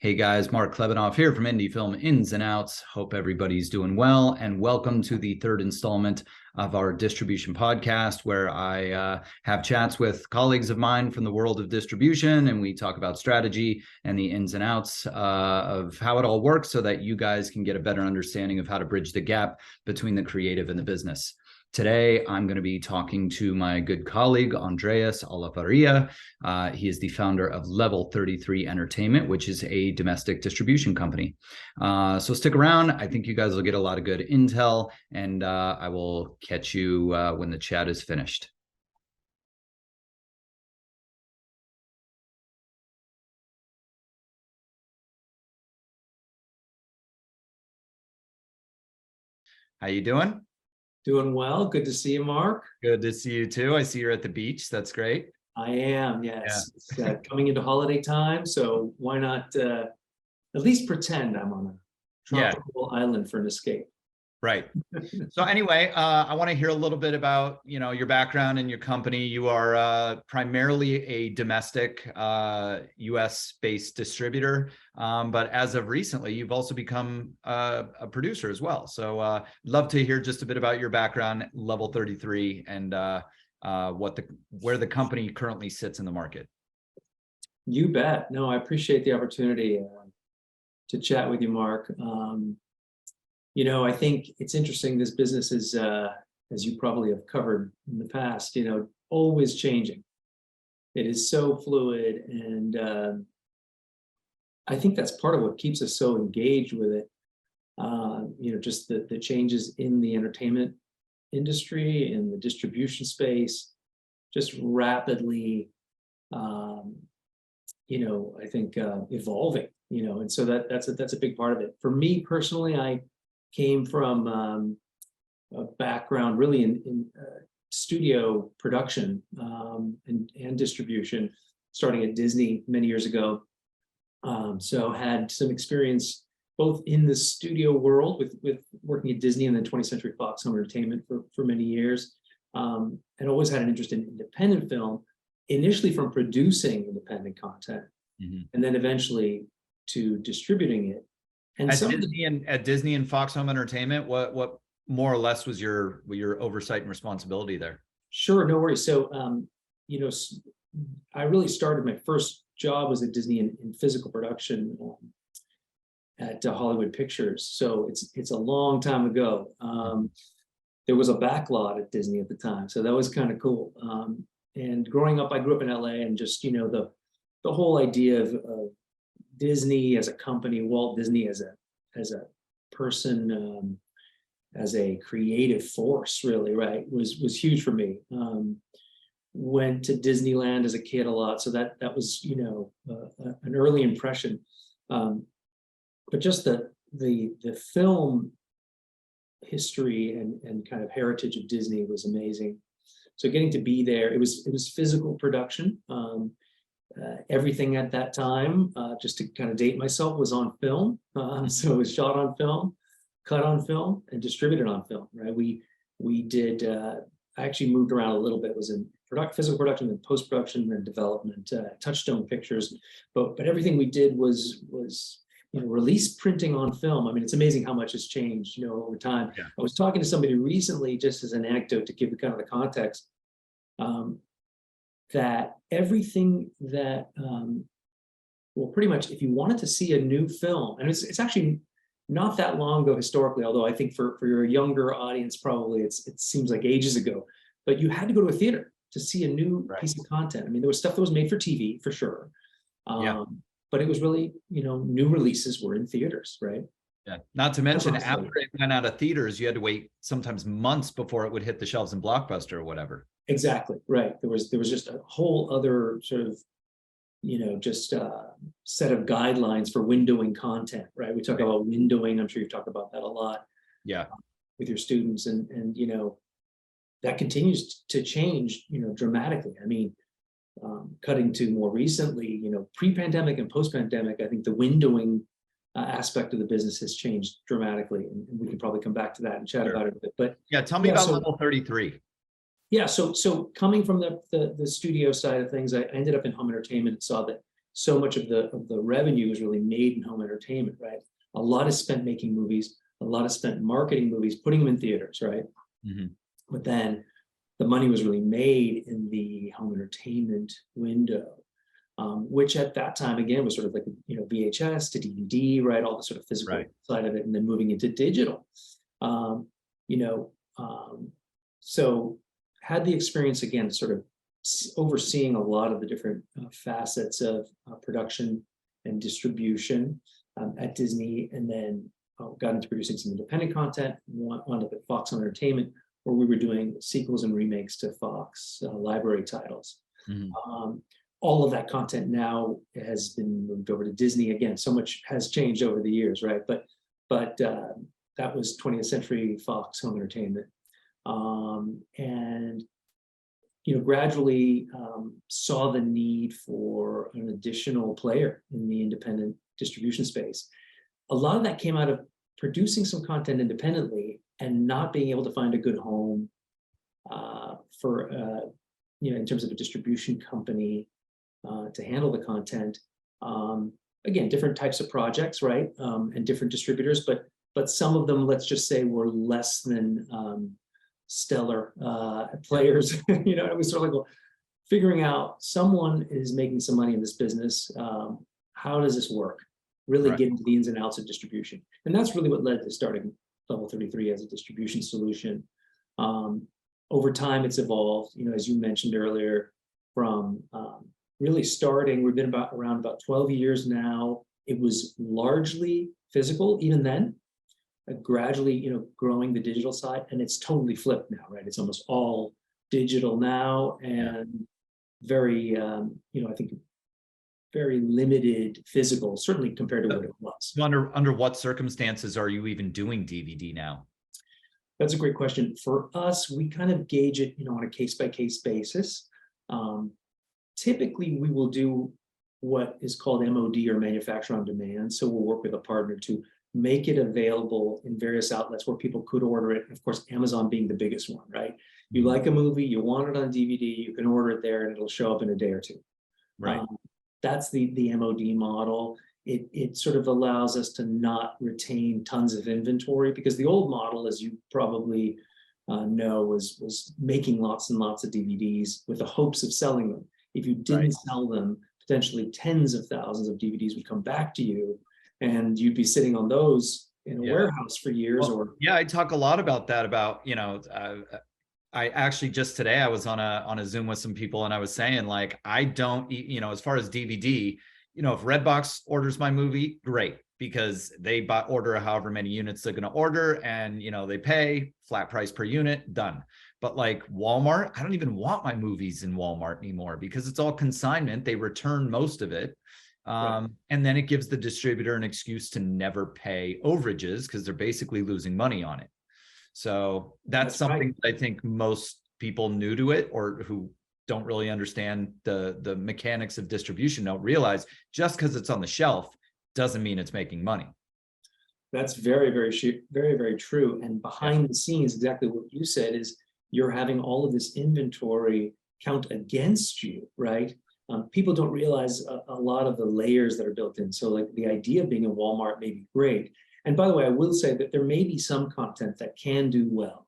Hey guys, Marc Clebanoff here from Indie Film Ins and Outs. Hope everybody's doing well, and welcome to the third installment of our distribution podcast, where I have chats with colleagues of mine from the world of distribution, and we talk about strategy and the ins and outs of how it all works so that you guys can get a better understanding of how to bridge the gap between the creative and the business. Today, I'm going to be talking to my good colleague, Andreas Olavarria. He is the founder of Level 33 Entertainment, which is a domestic distribution company. So stick around. I think you guys will get a lot of good intel, and I will catch you when the chat is finished. How you doing? Doing well. Good to see you, Marc. Good to see you too. I see you're at the beach. That's great. I am, yes. Yeah. It's coming into holiday time, so why not at least pretend I'm on a tropical island for an escape. Right. So anyway, I want to hear a little bit about, your background and your company. You are primarily a domestic US-based distributor, but as of recently, you've also become a producer as well. So love to hear just a bit about your background, Level 33, and where the company currently sits in the market. You bet. No, I appreciate the opportunity to chat with you, Marc. I think it's interesting. This business is, as you probably have covered in the past, always changing. It is so fluid, and I think that's part of what keeps us so engaged with it. Just the changes in the entertainment industry, in the distribution space, just rapidly, I think evolving. And so that's a big part of it. For me personally, I came from a background really in studio production and distribution, starting at Disney many years ago. So had some experience both in the studio world with working at Disney and then 20th Century Fox Home Entertainment for many years, and always had an interest in independent film, initially from producing independent content, and then eventually to distributing it. And at Disney and Fox Home Entertainment, what more or less was your oversight and responsibility there? Sure, no worries. So, I really started, my first job was at Disney in physical production at Hollywood Pictures. So it's a long time ago. There was a backlot at Disney at the time, so that was kind of cool. And growing up, I grew up in LA, and just the whole idea of Disney as a company, Walt Disney as a person, as a creative force, really, right, was huge for me. Went to Disneyland as a kid a lot, so that was an early impression. But just the film history and kind of heritage of Disney was amazing. So getting to be there, it was physical production. Everything at that time, just to kind of date myself, was on film. So it was shot on film, cut on film, and distributed on film, right? We did, I actually moved around a little bit, was in physical production, then post-production, then development, Touchstone Pictures. But everything we did was release printing on film. I mean, it's amazing how much has changed, over time. Yeah. I was talking to somebody recently, just as an anecdote to give you kind of the context, that everything that, pretty much if you wanted to see a new film, and it's actually not that long ago historically, although I think for your younger audience, probably it seems like ages ago, but you had to go to a theater to see a new piece of content. I mean, there was stuff that was made for TV, for sure. But it was really, new releases were in theaters, right? Yeah. Not to mention, after it went out of theaters, you had to wait sometimes months before it would hit the shelves in Blockbuster or whatever. Exactly, right. There was just a whole other sort of, set of guidelines for windowing content, right? We talk about windowing. I'm sure you've talked about that a lot. Yeah. With your students, and that continues to change, dramatically. I mean, cutting to more recently, pre-pandemic and post-pandemic, I think the windowing aspect of the business has changed dramatically, and we can probably come back to that and chat about it a bit. But yeah, tell me about Level 33. Yeah, so coming from the studio side of things, I ended up in home entertainment and saw that so much of the revenue is really made in home entertainment, right? A lot is spent making movies, a lot is spent marketing movies, putting them in theaters, right? Mm-hmm. But then the money was really made in the home entertainment window, which at that time, again, was sort of like, VHS to DVD, right? All the sort of physical side of it, and then moving into digital. So had the experience, again, sort of overseeing a lot of the different facets of production and distribution at Disney, and then got into producing some independent content, wound up at Fox Home Entertainment, where we were doing sequels and remakes to Fox library titles. Mm-hmm. All of that content now has been moved over to Disney. Again, so much has changed over the years, right? But that was 20th Century Fox Home Entertainment, and gradually saw the need for an additional player in the independent distribution space. A lot of that came out of producing some content independently and not being able to find a good home for in terms of a distribution company to handle the content. Again, different types of projects, right? And different distributors, but some of them, let's just say, were less than stellar players. It was sort of like figuring out someone is making some money in this business. How does this work? Really get into the ins and outs of distribution. And that's really what led to starting Level 33 as a distribution solution. Over time, it's evolved, as you mentioned earlier, from really starting, we've been around about 12 years now. It was largely physical even then, gradually, growing the digital side, and it's totally flipped now, right? It's almost all digital now, and very, I think very limited physical, certainly compared to what it was. Under what circumstances are you even doing DVD now? That's a great question. For us, we kind of gauge it, on a case-by-case basis. Typically, we will do what is called MOD, or manufacture on demand. So we'll work with a partner to make it available in various outlets where people could order it. Of course, Amazon being the biggest one, right? You like a movie, you want it on DVD, you can order it there and it'll show up in a day or two. Right. That's the MOD model. It sort of allows us to not retain tons of inventory, because the old model, as you probably know, was making lots and lots of DVDs with the hopes of selling them. If you didn't sell them, potentially tens of thousands of DVDs would come back to you, and you'd be sitting on those in a warehouse for years. I talk a lot about that, about, I actually just today I was on a Zoom with some people, and I was saying, like, I don't, as far as DVD, if Redbox orders my movie, great, because they order however many units they're going to order, and they pay flat price per unit, done. But like Walmart, I don't even want my movies in Walmart anymore, because it's all consignment. They return most of it. And then it gives the distributor an excuse to never pay overages, because they're basically losing money on it. So that's something that I think most people new to it, or who don't really understand the mechanics of distribution, don't realize just because it's on the shelf doesn't mean it's making money. That's very, very, very, very true. And behind the scenes, exactly what you said is you're having all of this inventory count against you, right? People don't realize a lot of the layers that are built in. So like the idea of being in Walmart may be great. And by the way, I will say that there may be some content that can do well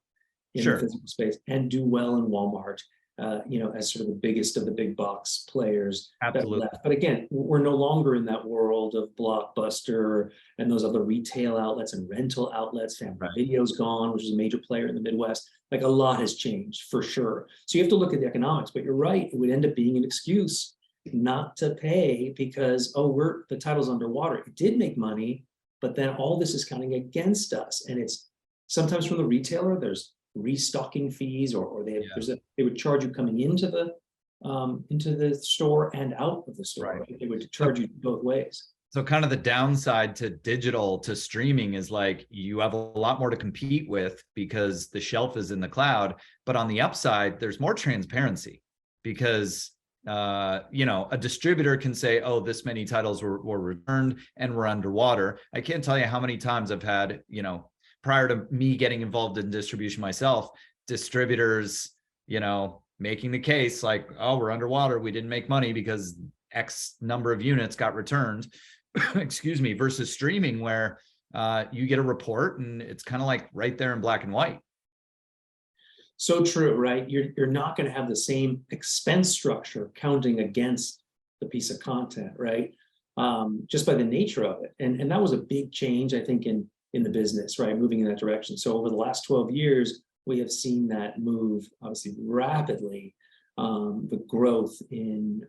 in the physical space and do well in Walmart, as sort of the biggest of the big box players. Absolutely. That left. But again, we're no longer in that world of Blockbuster and those other retail outlets and rental outlets. Family Video's gone, which is a major player in the Midwest. Like, a lot has changed for sure. So you have to look at the economics, but you're right. It would end up being an excuse not to pay because, the title's underwater. It did make money, but then all this is counting against us. And it's sometimes from the retailer, there's restocking fees, or they would charge you coming into the store and out of the store. Right? They would charge you both ways. So kind of the downside to digital, to streaming, is like you have a lot more to compete with because the shelf is in the cloud. But on the upside, there's more transparency, because a distributor can say, this many titles were returned and were underwater. I can't tell you how many times I've had, prior to me getting involved in distribution myself, distributors, making the case like, we're underwater, we didn't make money because X number of units got returned, excuse me, versus streaming where you get a report and it's kind of like right there in black and white. So true, right? You're not going to have the same expense structure counting against the piece of content, right? Just by the nature of it. And that was a big change, I think, in the business, right? Moving in that direction. So over the last 12 years, we have seen that move obviously rapidly. The growth in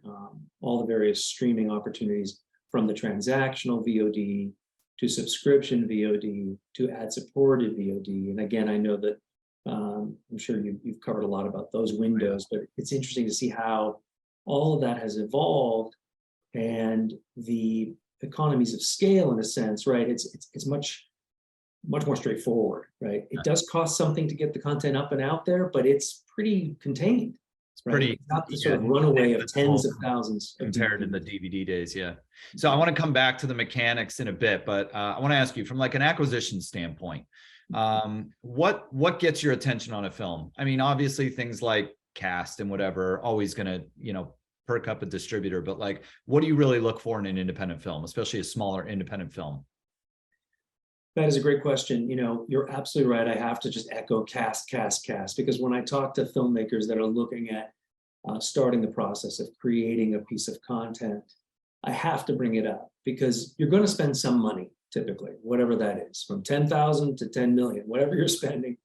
all the various streaming opportunities, from the transactional VOD to subscription VOD to ad-supported VOD. And again, I know that I'm sure you've covered a lot about those windows, but it's interesting to see how all of that has evolved, and the economies of scale, in a sense, right? It's much more straightforward, right? It does cost something to get the content up and out there, but it's pretty contained. Right? Pretty, it's not the sort of runaway of tens of thousands compared to the DVD days. Yeah. So I want to come back to the mechanics in a bit, but I want to ask you from like an acquisition standpoint, what gets your attention on a film? I mean, obviously things like cast and whatever are always going to, you know, perk up a distributor, but like, what do you really look for in an independent film, especially a smaller independent film? That is a great question. You know, you're absolutely right. I have to just echo cast, because when I talk to filmmakers that are looking at starting the process of creating a piece of content, I have to bring it up, because you're going to spend some money, typically, whatever that is, from 10,000 to 10 million, whatever you're spending,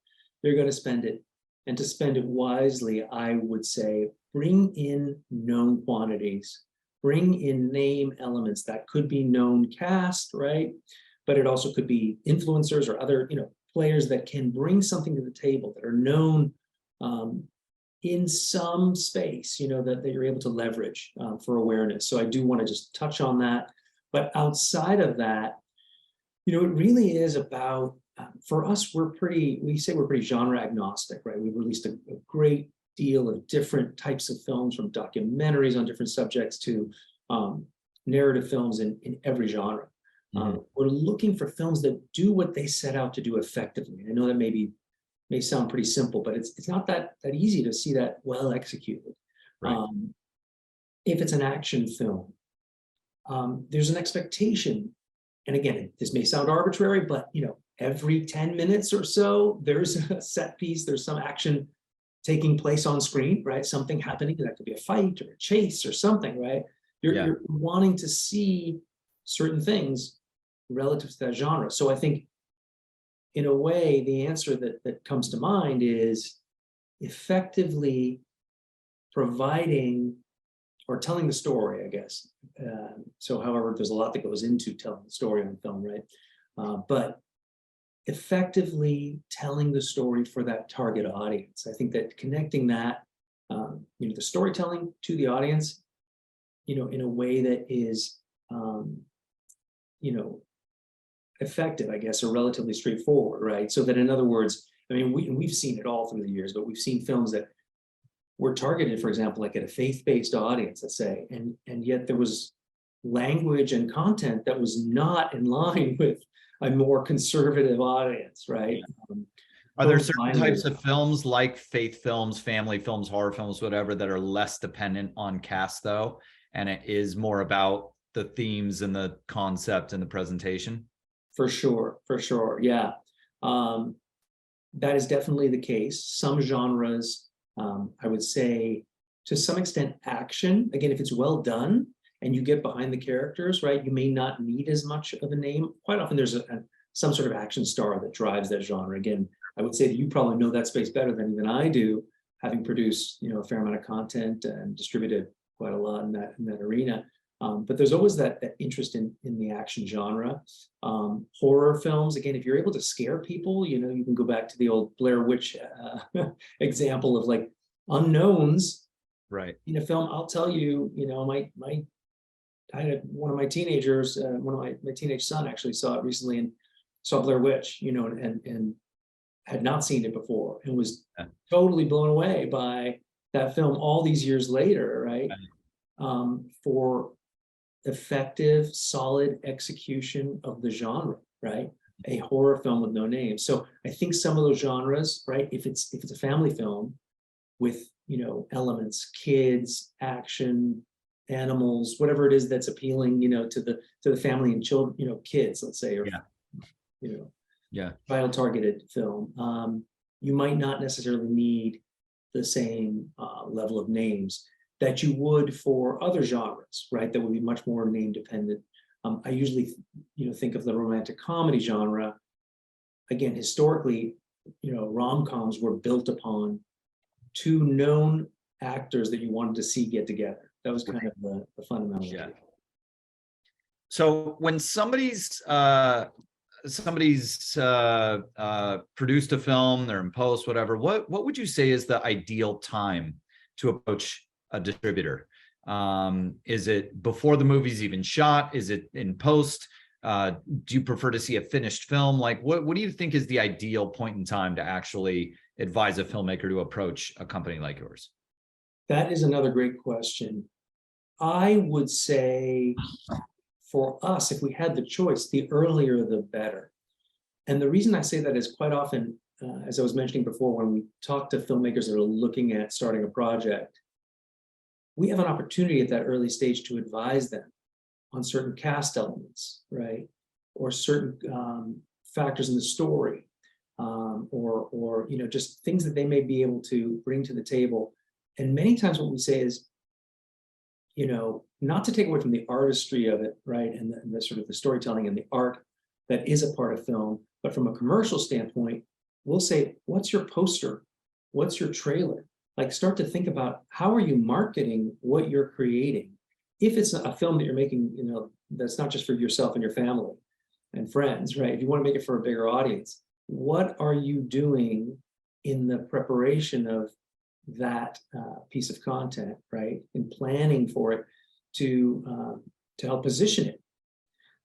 you're going to spend it. And to spend it wisely, I would say, bring in known quantities, bring in name elements that could be known cast, right? But it also could be influencers or other, you know, players that can bring something to the table, that are known in some space, you know, that you're able to leverage for awareness. So I do want to just touch on that. But outside of that, you know, it really is about, for us, we say we're pretty genre agnostic, right? We've released a great deal of different types of films, from documentaries on different subjects to narrative films in every genre. We're looking for films that do what they set out to do effectively. I know that may sound pretty simple, but it's not that easy to see that well executed. Right. If it's an action film, there's an expectation, and again, this may sound arbitrary, but you know, every 10 minutes or so, there's a set piece, there's some action taking place on screen, right? Something happening, that could be a fight or a chase or something, right? You're wanting to see certain things relative to that genre. So I think, in a way, the answer that comes to mind is effectively providing or telling the story, I guess. So however, there's a lot that goes into telling the story on film, right? But effectively telling the story for that target audience. I think that connecting that, you know, the storytelling to the audience, you know, in a way that is, you know, effective, I guess, or relatively straightforward, right? So that, in other words, I mean, we've seen it all through the years, but we've seen films that were targeted, for example, like at a faith-based audience, let's say, and yet there was language and content that was not in line with a more conservative audience, right? Are there certain types of films, like faith films, family films, horror films, whatever, that are less dependent on cast, though, and it is more about the themes and the concept and the presentation? For sure, yeah. That is definitely the case. Some genres, I would say, to some extent, action, again, if it's well done and you get behind the characters, right, you may not need as much of a name. Quite often there's some sort of action star that drives that genre. Again, I would say that you probably know that space better than even I do, having produced, you know, a fair amount of content and distributed quite a lot in that arena. But there's always that interest in the action genre. Horror films, again, if you're able to scare people, you know, you can go back to the old Blair Witch example of like unknowns, right, in a film. I'll tell you, you know, I had one of my teenagers, one of my teenage son actually saw it recently and saw Blair Witch, you know, and had not seen it before and was totally blown away by that film all these years later, right? For effective, solid execution of the genre, right? A horror film with no name. So I think some of those genres, right? If it's a family film with, you know, elements, kids, action, animals, whatever it is that's appealing, to the family and children, kids, let's say, or child targeted film. You might not necessarily need the same level of names that you would for other genres, right? That would be much more name dependent. I usually, think of the romantic comedy genre. Again, historically, rom-coms were built upon two known actors that you wanted to see get together. That was kind of the fundamental idea. So when somebody's produced a film, they're in post, whatever, what would you say is the ideal time to approach a distributor? Is it before the movie's even shot? Is it in post? Do you prefer to see a finished film? Like, what do you think is the ideal point in time to actually advise a filmmaker to approach a company like yours? That is another great question. I would say for us, if we had the choice, the earlier the better. And the reason I say that is quite often, as I was mentioning before, when we talk to filmmakers that are looking at starting a project, we have an opportunity at that early stage to advise them on certain cast elements, right? Or certain factors in the story, or just things that they may be able to bring to the table. And many times what we say is, not to take away from the artistry of it, right? And the sort of the storytelling and the art that is a part of film, but from a commercial standpoint, we'll say, what's your poster? What's your trailer? Like, start to think about how are you marketing what you're creating? If it's a film that you're making, that's not just for yourself and your family and friends, right? If you want to make it for a bigger audience, what are you doing in the preparation of that piece of content, right? In planning for it to help position it.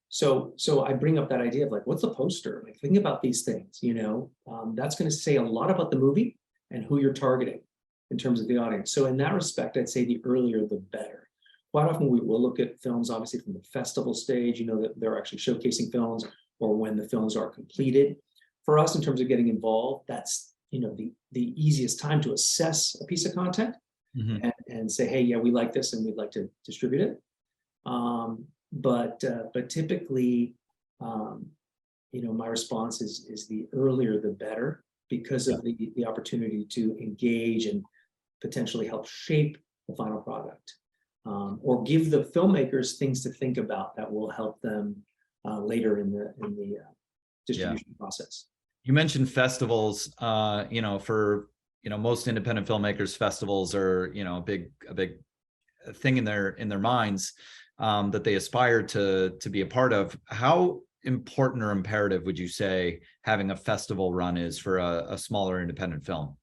So I bring up that idea of like, what's the poster? Like, think about these things, that's going to say a lot about the movie and who you're targeting in terms of the audience. So in that respect, I'd say the earlier the better. Quite often we will look at films, obviously, from the festival stage, that they're actually showcasing films, or when the films are completed. For us, in terms of getting involved, that's the easiest time to assess a piece of content and say, hey, yeah, we like this and we'd like to distribute it. But typically, my response is the earlier the better, because of the opportunity to engage and potentially help shape the final product, or give the filmmakers things to think about that will help them later in the distribution process. You mentioned festivals. For most independent filmmakers, festivals are a big thing in their minds that they aspire to be a part of. How important or imperative would you say having a festival run is for a smaller independent film?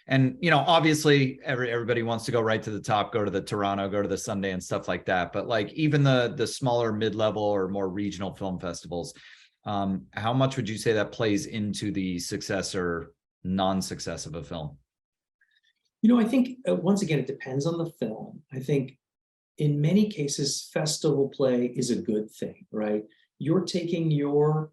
And obviously everybody wants to go right to the top, go to the Toronto, go to the Sundance, stuff like that. But like even the smaller mid-level or more regional film festivals, how much would you say that plays into the success or non-success of a film? I think once again, it depends on the film. I think in many cases, festival play is a good thing, right? You're taking your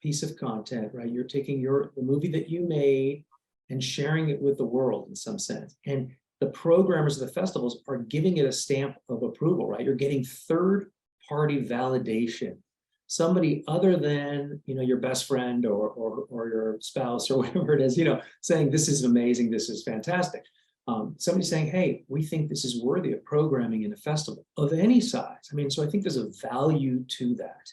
piece of content, right? You're taking the movie that you made and sharing it with the world in some sense. And the programmers of the festivals are giving it a stamp of approval, right? You're getting third-party validation. Somebody other than your best friend or your spouse or whatever it is, saying this is amazing, this is fantastic. Somebody saying, hey, we think this is worthy of programming in a festival of any size. So I think there's a value to that.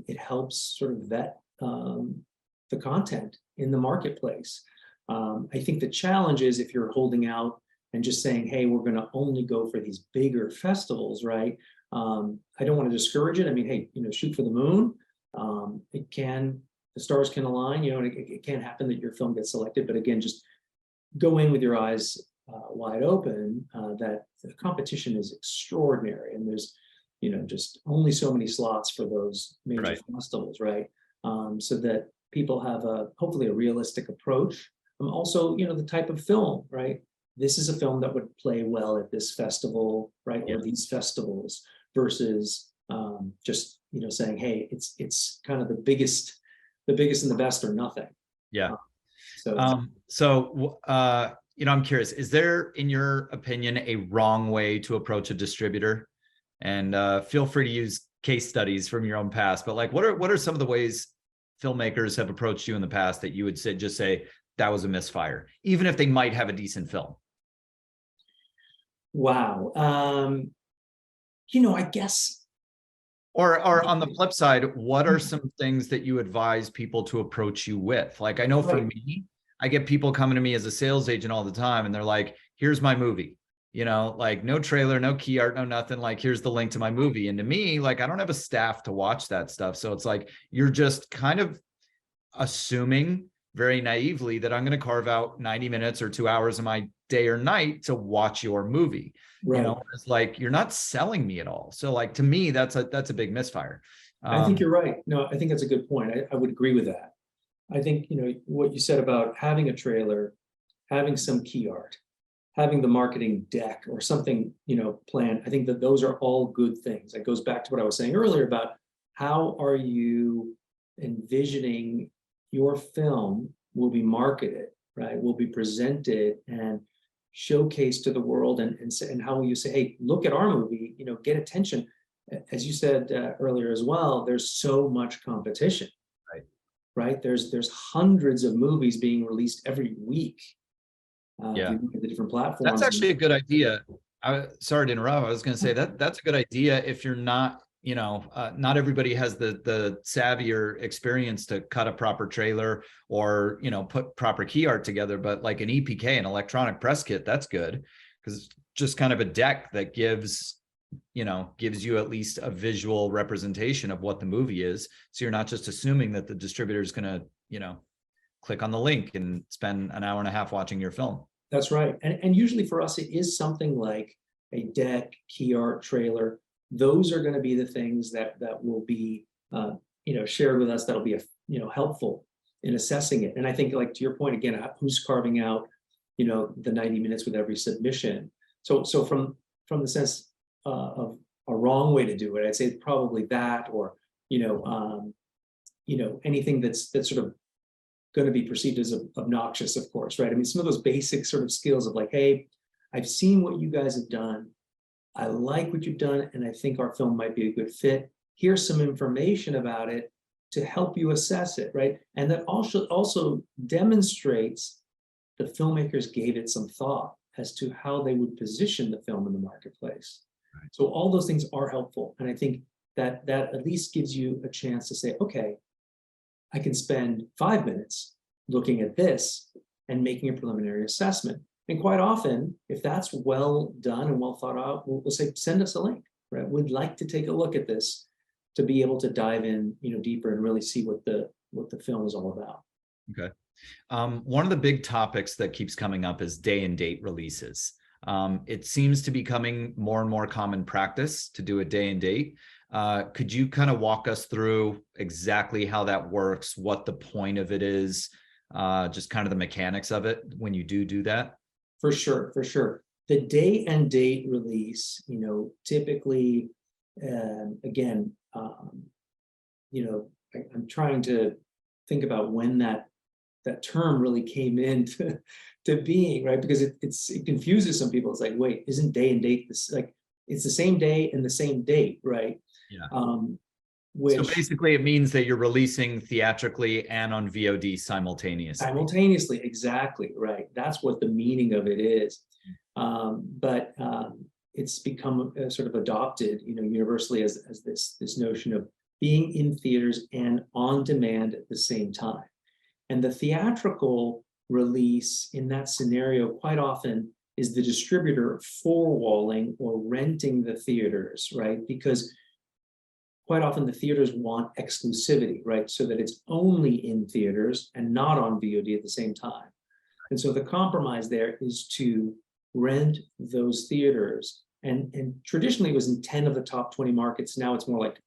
It helps sort of vet the content in the marketplace. I think the challenge is if you're holding out and just saying, hey, we're going to only go for these bigger festivals, right? I don't want to discourage it. Hey, shoot for the moon. The stars can align, and it can happen that your film gets selected. But again, just go in with your eyes wide open, that the competition is extraordinary. And there's, just only so many slots for those major festivals, right? So that people have hopefully a realistic approach. Also, the type of film, right? This is a film that would play well at this festival, right? Or these festivals, versus just, saying, hey, it's kind of the biggest and the best or nothing. Yeah. I'm curious, is there, in your opinion, a wrong way to approach a distributor? And feel free to use case studies from your own past, but like, what are some of the ways filmmakers have approached you in the past that you would say that was a misfire, even if they might have a decent film? Wow. I guess. Or on the flip side, what are some things that you advise people to approach you with? Like, I know for me, I get people coming to me as a sales agent all the time, and they're like, here's my movie, like no trailer, no key art, no nothing. Like, here's the link to my movie. And to me, like, I don't have a staff to watch that stuff. So it's like, you're just kind of assuming very naively that I'm going to carve out 90 minutes or 2 hours of my day or night to watch your movie. Right. It's like, you're not selling me at all. So like, to me, that's a big misfire. I think you're right. No, I think that's a good point. I would agree with that. I think, what you said about having a trailer, having some key art, having the marketing deck or something, planned. I think that those are all good things. It goes back to what I was saying earlier about how are you envisioning your film will be marketed, right? Will be presented and showcased to the world, and how will you say, hey, look at our movie, get attention. As you said earlier as well, there's so much competition, right? There's hundreds of movies being released every week. If you look at the different platforms. That's actually a good idea. Sorry to interrupt. I was going to say that's a good idea if you're not, not everybody has the savvy or experience to cut a proper trailer or, put proper key art together. But like an EPK, an electronic press kit, that's good, because it's just kind of a deck that gives you at least a visual representation of what the movie is. So you're not just assuming that the distributor is going to, click on the link and spend an hour and a half watching your film. That's right. And usually for us, it is something like a deck, key art, trailer. Those are going to be the things that will be, shared with us. That'll be, helpful in assessing it. And I think, like, to your point again, who's carving out, the 90 minutes with every submission. So from the sense of a wrong way to do it, I'd say probably that, or, anything that's sort of going to be perceived as obnoxious, of course, right? I mean, some of those basic sort of skills of like, hey, I've seen what you guys have done. I like what you've done, and I think our film might be a good fit. Here's some information about it to help you assess it, right? And that also demonstrates the filmmakers gave it some thought as to how they would position the film in the marketplace. Right. So all those things are helpful. And I think that at least gives you a chance to say, okay, I can spend 5 minutes looking at this and making a preliminary assessment. And quite often, if that's well done and well thought out, we'll say, send us a link, right? We'd like to take a look at this to be able to dive in, deeper and really see what the film is all about. Okay. One of the big topics that keeps coming up is day and date releases. It seems to be becoming more and more common practice to do a day and date. Could you kind of walk us through exactly how that works, what the point of it is, just kind of the mechanics of it when you do that? For sure. The day and date release, typically, again, I'm trying to think about when that term really came into being, right? Because it confuses some people. It's like, wait, isn't day and date this? Like, it's the same day and the same date, right? Yeah. So basically it means that you're releasing theatrically and on VOD simultaneously. Simultaneously, exactly, right. That's what the meaning of it is. But it's become sort of adopted, universally as this notion of being in theaters and on demand at the same time. And the theatrical release in that scenario quite often is the distributor four-walling or renting the theaters, right? Because quite often the theaters want exclusivity, right? So that it's only in theaters and not on VOD at the same time. And so the compromise there is to rent those theaters. And traditionally it was in 10 of the top 20 markets. Now it's more like, it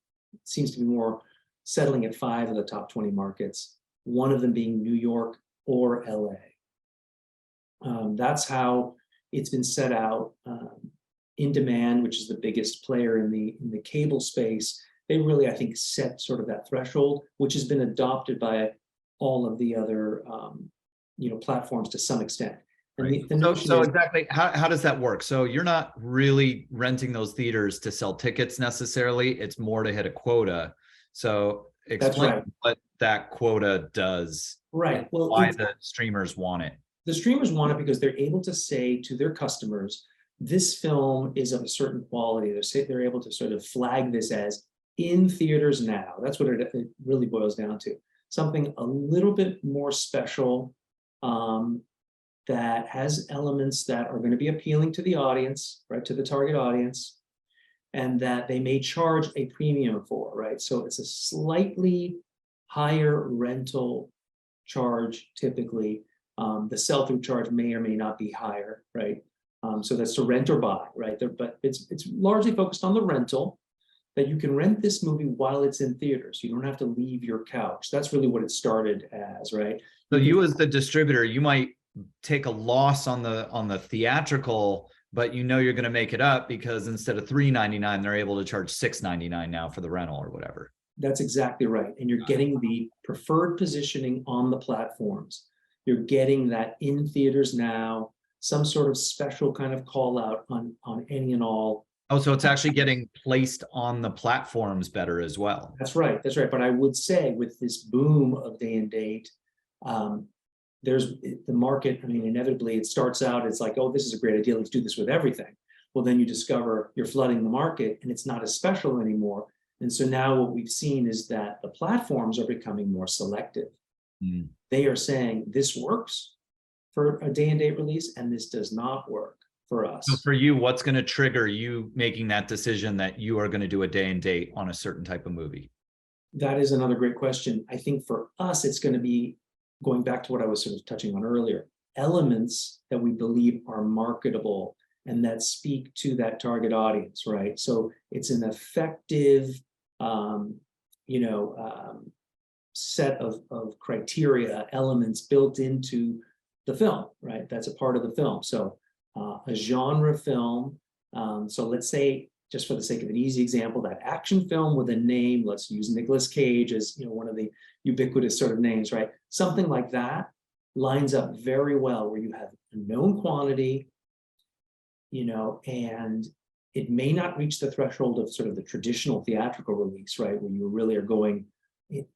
seems to be more settling at 5 of the top 20 markets, one of them being New York or LA. That's how it's been set out. In Demand, which is the biggest player in the cable space, they really, I think, set sort of that threshold, which has been adopted by all of the other platforms to some extent. And Right. the notion So is, exactly how does that work? So you're not really renting those theaters to sell tickets necessarily. It's more to hit a quota. So that's explain right. what that quota does and Right. Well, why the streamers want it. the streamers want it because they're able to say to their customers, this film is of a certain quality. They're able to sort of flag this as in theaters now. That's what it really boils down to. Something a little bit more special, that has elements that are going to be appealing to the audience, right, to the target audience, and that they may charge a premium for, right? So it's a slightly higher rental charge typically. The sell-through charge may or may not be higher, right? So that's to rent or buy, right? But it's largely focused on the rental, that you can rent this movie while it's in theaters. You don't have to leave your couch. That's really what it started as, right? So you as the distributor, you might take a loss on the theatrical, but you know you're going to make it up because instead of $3.99, they're able to charge $6.99 now for the rental or whatever. That's exactly right. And you're getting the preferred positioning on the platforms. You're getting that in theaters now, some sort of special kind of call out on any and all. Oh, so it's actually getting placed on the platforms better as well. That's right. That's right. But I would say with this boom of day and date, there's the market. I mean, inevitably it starts out, it's like, oh, this is a great idea. Let's do this with everything. Well, then you discover you're flooding the market and it's not as special anymore. And so now what we've seen is that the platforms are becoming more selective. Mm. They are saying this works for a day and date release and this does not work for us. So for you, what's going to trigger you making that decision that you are going to do a day and date on a certain type of movie? That is another great question. I think for us, it's going to be going back to what I was sort of touching on earlier, elements that we believe are marketable and that speak to that target audience, right? So it's an effective, set of criteria, elements built into the film, right? That's a part of the film. So a genre film. So let's say, just for the sake of an easy example, that action film with a name, let's use Nicolas Cage as one of the ubiquitous sort of names, right? Something like that lines up very well where you have a known quantity, and it may not reach the threshold of sort of the traditional theatrical release, right? Where you really are going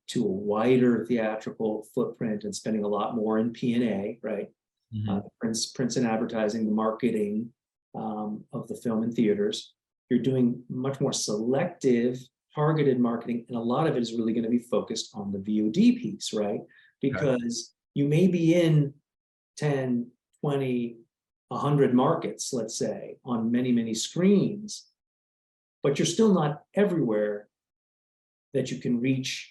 to a wider theatrical footprint and spending a lot more in P&A, right? Mm-hmm. Prints and advertising, the marketing of the film in theaters. You're doing much more selective, targeted marketing, and a lot of it is really going to be focused on the VOD piece, right? Because you may be in 10, 20, 100 markets, let's say, on many, many screens, but you're still not everywhere that you can reach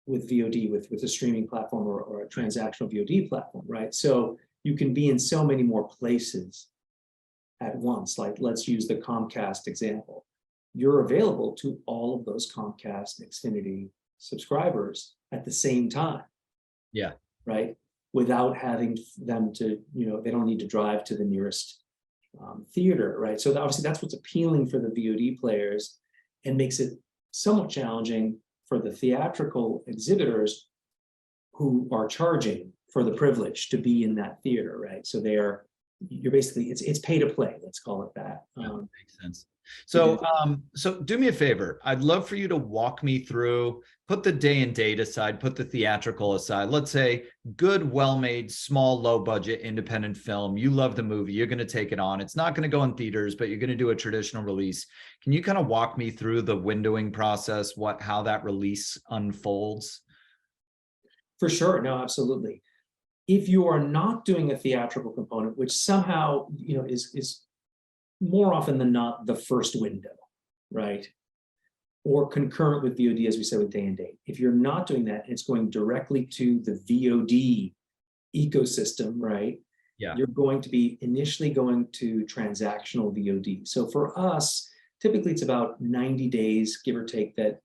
with VOD, with a streaming platform or a transactional VOD platform, right? So you can be in so many more places at once. Like, let's use the Comcast example. You're available to all of those Comcast Xfinity subscribers at the same time. Yeah. Right? Without having them to, they don't need to drive to the nearest theater, right? So obviously that's what's appealing for the VOD players and makes it somewhat challenging for the theatrical exhibitors who are charging for the privilege to be in that theater, right? So you're basically, it's pay to play, let's call it that. Makes sense. So, so do me a favor. I'd love for you to walk me through, put the day and date aside, put the theatrical aside. Let's say good, well-made, small, low-budget, independent film. You love the movie. You're going to take it on. It's not going to go in theaters, but you're going to do a traditional release. Can you kind of walk me through the windowing process, how that release unfolds? For sure. No, absolutely. If you are not doing a theatrical component, which somehow, is more often than not the first window, right? Or concurrent with VOD, as we said with day and date. If you're not doing that, it's going directly to the VOD ecosystem, right? Yeah. You're going to be initially going to transactional VOD. So for us, typically it's about 90 days, give or take, that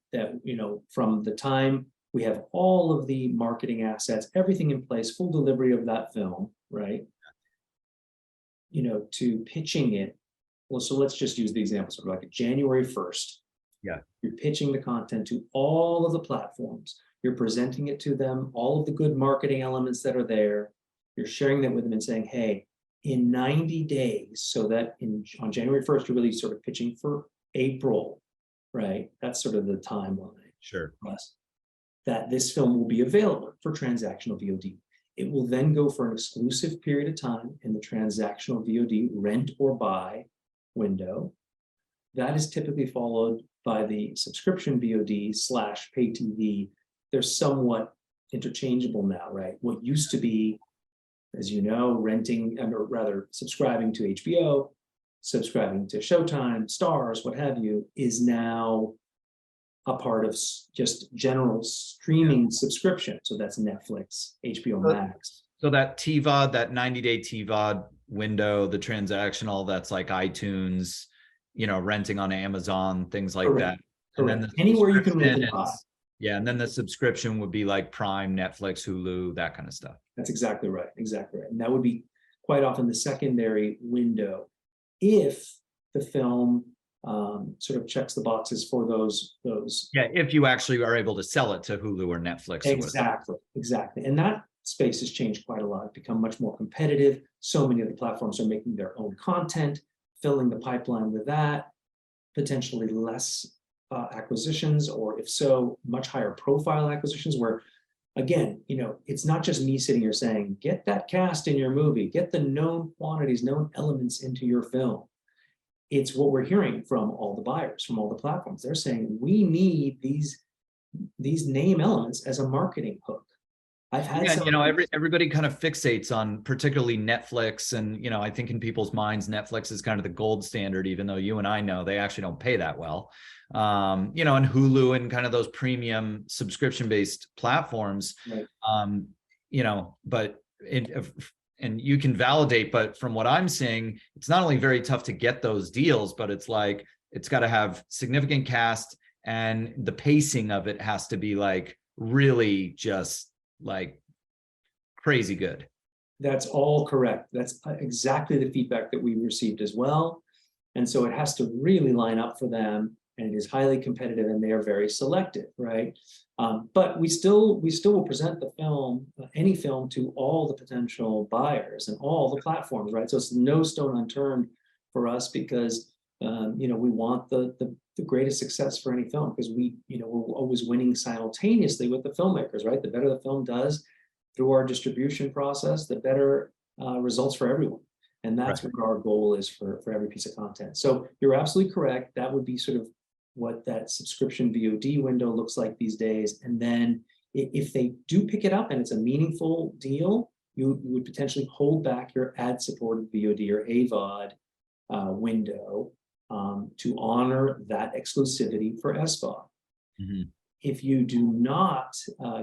from the time we have all of the marketing assets, everything in place, full delivery of that film, right? To pitching it. Well, so let's just use the example, sort of like January 1st. Yeah. You're pitching the content to all of the platforms. You're presenting it to them, all of the good marketing elements that are there. You're sharing that with them and saying, hey, in 90 days, so that on January 1st, you're really sort of pitching for April, right? That's sort of the timeline. Sure. Yes. That this film will be available for transactional VOD. It will then go for an exclusive period of time in the transactional VOD rent or buy window. That is typically followed by the subscription VOD / pay TV. They're somewhat interchangeable now, right? What used to be, as you know, renting, or rather subscribing to HBO, subscribing to Showtime, Stars, what have you, is now a part of just general streaming subscription. So that's Netflix, HBO Max. So that TVOD, that 90-day TVOD window, the transactional, that's like iTunes, renting on Amazon, things like Correct. that. Correct. And then Anywhere you can rent and buy. Yeah, and then the subscription would be like Prime, Netflix, Hulu, that kind of stuff. That's exactly right. Exactly right. And that would be quite often the secondary window if the film sort of checks the boxes for those. Yeah, if you actually are able to sell it to Hulu or Netflix. Exactly. And that space has changed quite a lot. It's become much more competitive. So many of the platforms are making their own content, filling the pipeline with that, potentially less acquisitions, or if so, much higher profile acquisitions where, again, it's not just me sitting here saying, get that cast in your movie, get the known quantities, known elements into your film. It's what we're hearing from all the buyers, from all the platforms. They're saying, we need these name elements as a marketing hook. I've had everybody kind of fixates on particularly Netflix, and I think in people's minds Netflix is kind of the gold standard, even though you and I know they actually don't pay that well. And Hulu and kind of those premium subscription-based platforms, right. But and you can validate, but from what I'm seeing, it's not only very tough to get those deals, but it's like it's got to have significant cast, and the pacing of it has to be like really just like crazy good. That's all correct. That's exactly the feedback that we received as well. And so it has to really line up for them, and it is highly competitive, and they are very selective, right? But we still will present the film, any film, to all the potential buyers and all the platforms, right? So it's no stone unturned for us, because we want the greatest success for any film, because we're always winning simultaneously with the filmmakers, right? The better the film does through our distribution process, the better results for everyone. And that's right. What our goal is for every piece of content. So you're absolutely correct. That would be sort of what that subscription VOD window looks like these days. And then if they do pick it up and it's a meaningful deal, you would potentially hold back your ad-supported VOD or AVOD window to honor that exclusivity for SVOD. Mm-hmm. If you do not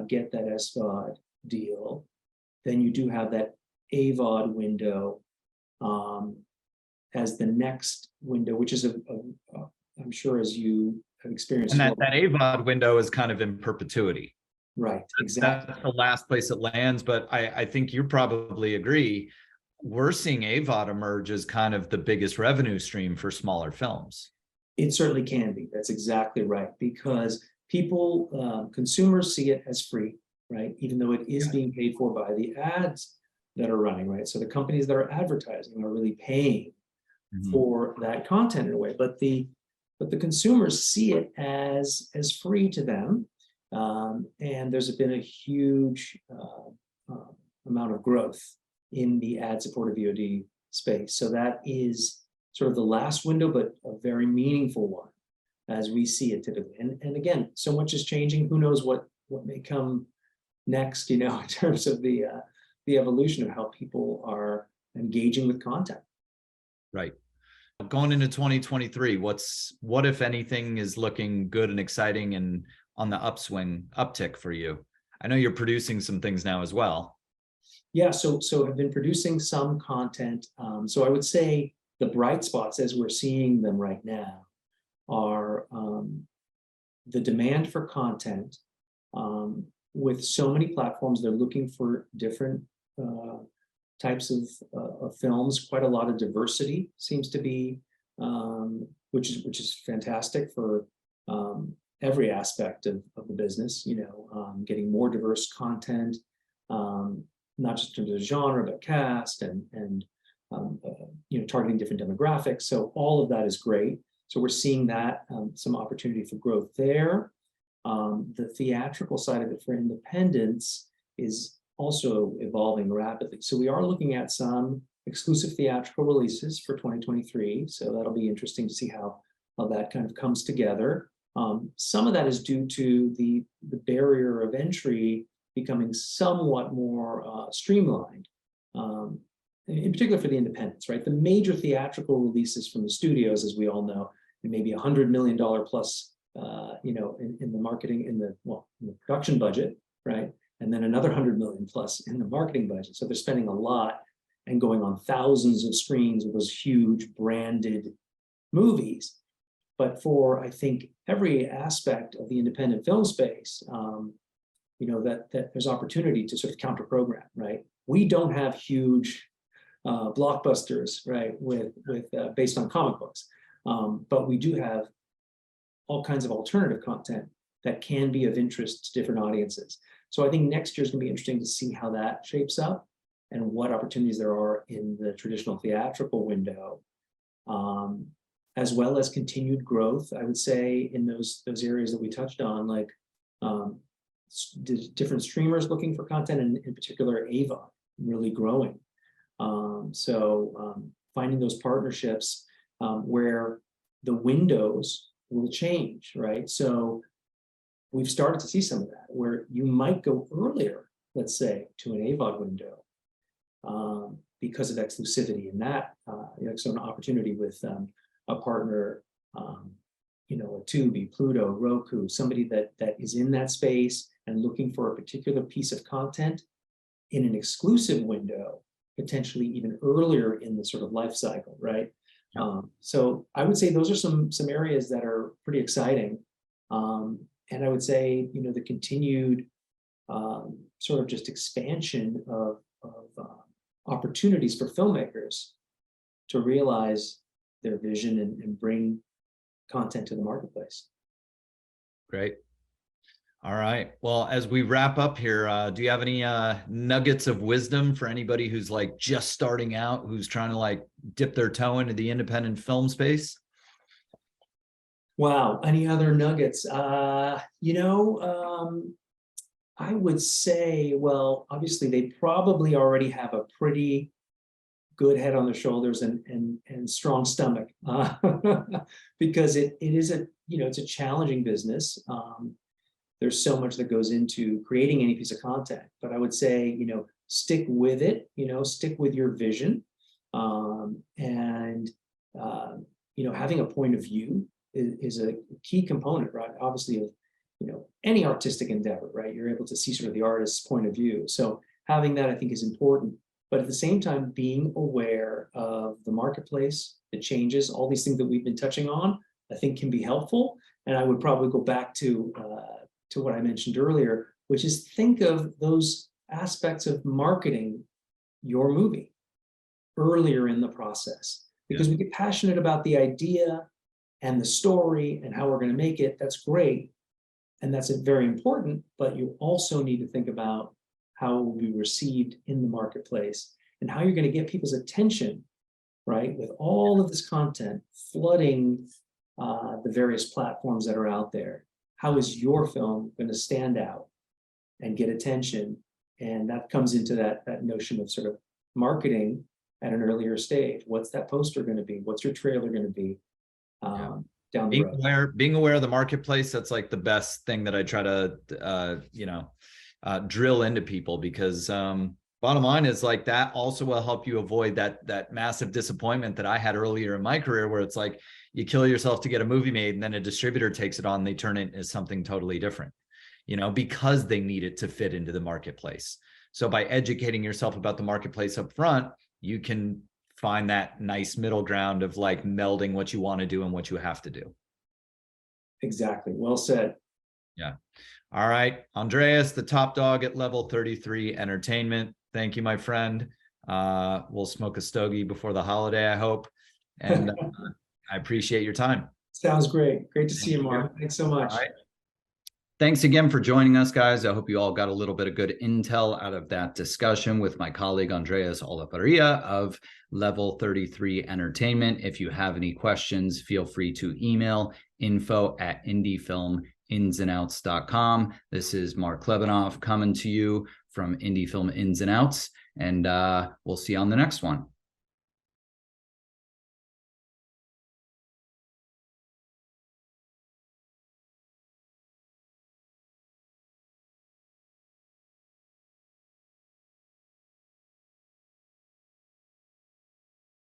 get that SVOD deal, then you do have that AVOD window as the next window, which is I'm sure, as you have experienced. And that AVOD window is kind of in perpetuity. Right, exactly. That's the last place it lands, but I think you probably agree. We're seeing AVOD emerge as kind of the biggest revenue stream for smaller films. It certainly can be. That's exactly right, because people, consumers see it as free, right? Even though it is being paid for by the ads that are running, right? So the companies that are advertising are really paying for that content in a way, but the consumers see it as free to them, and there's been a huge amount of growth in the ad-supported VOD space. So that is sort of the last window, but a very meaningful one as we see it typically. And again, so much is changing. Who knows what may come next, in terms of the evolution of how people are engaging with content. Right. Going into 2023, what if anything is looking good and exciting and on the uptick for you? I know you're producing some things now as well. Yeah, so I've been producing some content. So I would say the bright spots as we're seeing them right now are the demand for content. With so many platforms, they're looking for different types of films. Quite a lot of diversity seems to be, which is fantastic for every aspect of the business. Getting more diverse content, not just in terms of genre, but cast and targeting different demographics. So all of that is great. So we're seeing that some opportunity for growth there. The theatrical side of it for independents is also evolving rapidly. So we are looking at some exclusive theatrical releases for 2023. So that'll be interesting to see how that kind of comes together. Some of that is due to the barrier of entry becoming somewhat more streamlined, in particular for the independents, right? The major theatrical releases from the studios, as we all know, and maybe $100 million plus, in the marketing, in the production budget, right? And then another 100 million plus in the marketing budget. So they're spending a lot and going on thousands of screens with those huge branded movies. But for, I think, every aspect of the independent film space, that there's opportunity to sort of counter program, right? We don't have huge blockbusters, right, with based on comic books, but we do have all kinds of alternative content that can be of interest to different audiences. So I think next year is going to be interesting to see how that shapes up and what opportunities there are in the traditional theatrical window, as well as continued growth, I would say, in those areas that we touched on, like different streamers looking for content, and in particular AVOD really growing. Finding those partnerships where the windows will change, right? So we've started to see some of that, where you might go earlier, let's say, to an AVOD window because of exclusivity, and that so an opportunity with a partner, a Tubi, Pluto, Roku, somebody that is in that space and looking for a particular piece of content in an exclusive window, potentially even earlier in the sort of life cycle, right? Yeah. So I would say those are some areas that are pretty exciting. And I would say, the continued sort of just expansion of opportunities for filmmakers to realize their vision and bring content to the marketplace. Great. All right. Well, as we wrap up here, do you have any nuggets of wisdom for anybody who's like just starting out, who's trying to like dip their toe into the independent film space? Wow. Any other nuggets? I would say, well, obviously they probably already have a pretty good head on their shoulders and strong stomach, because it is it's a challenging business. There's so much that goes into creating any piece of content, but I would say, stick with it, stick with your vision, and having a point of view is a key component, right? Obviously, of any artistic endeavor, right? You're able to see sort of the artist's point of view. So having that, I think, is important. But at the same time, being aware of the marketplace, the changes, all these things that we've been touching on, I think can be helpful. And I would probably go back to what I mentioned earlier, which is think of those aspects of marketing your movie earlier in the process, because we get passionate about the idea and the story and how we're going to make it. That's great. And that's very important, but you also need to think about how it will be received in the marketplace and how you're going to get people's attention, right? With all of this content flooding the various platforms that are out there, how is your film going to stand out and get attention? And that comes into that notion of sort of marketing at an earlier stage. What's that poster going to be? What's your trailer going to be? Down the road. Being aware of the marketplace, that's like the best thing that I try to drill into people, because bottom line is like that also will help you avoid that massive disappointment that I had earlier in my career, where it's like you kill yourself to get a movie made and then a distributor takes it on, they turn it into something totally different, because they need it to fit into the marketplace. So by educating yourself about the marketplace up front, you can find that nice middle ground of like melding what you want to do and what you have to do. Exactly. Well said. Yeah. All right. Andreas, the top dog at Level 33 Entertainment. Thank you, my friend. We'll smoke a stogie before the holiday, I hope. And I appreciate your time. Sounds great. Great to see you, Marc. Thanks so much. All right. Thanks again for joining us, guys. I hope you all got a little bit of good intel out of that discussion with my colleague, Andreas Olavarria of Level 33 Entertainment. If you have any questions, feel free to email info@indiefilminsandouts.com. This is Marc Clebanoff coming to you from Indie Film Ins and Outs, and we'll see you on the next one.